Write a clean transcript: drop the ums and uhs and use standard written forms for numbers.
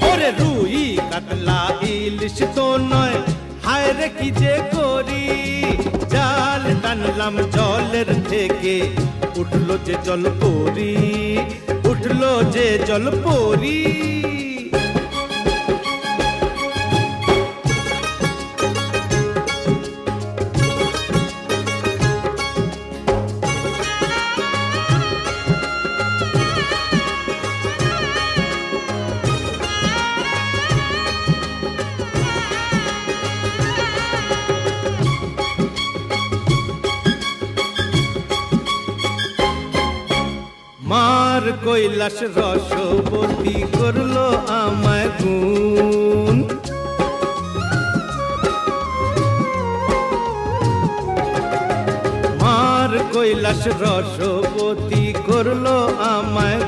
ওরে রুই কাতলা ইলিশ তো নয়, হায় রে কি যে করি। জাল টানলাম জলের থেকে, উঠলো যে জল পরি, উঠলো যে জল পরি। মার কৈলাস রসবতী করলো আমায় গুণ। মার কৈলাস রসবতী করলো আমায়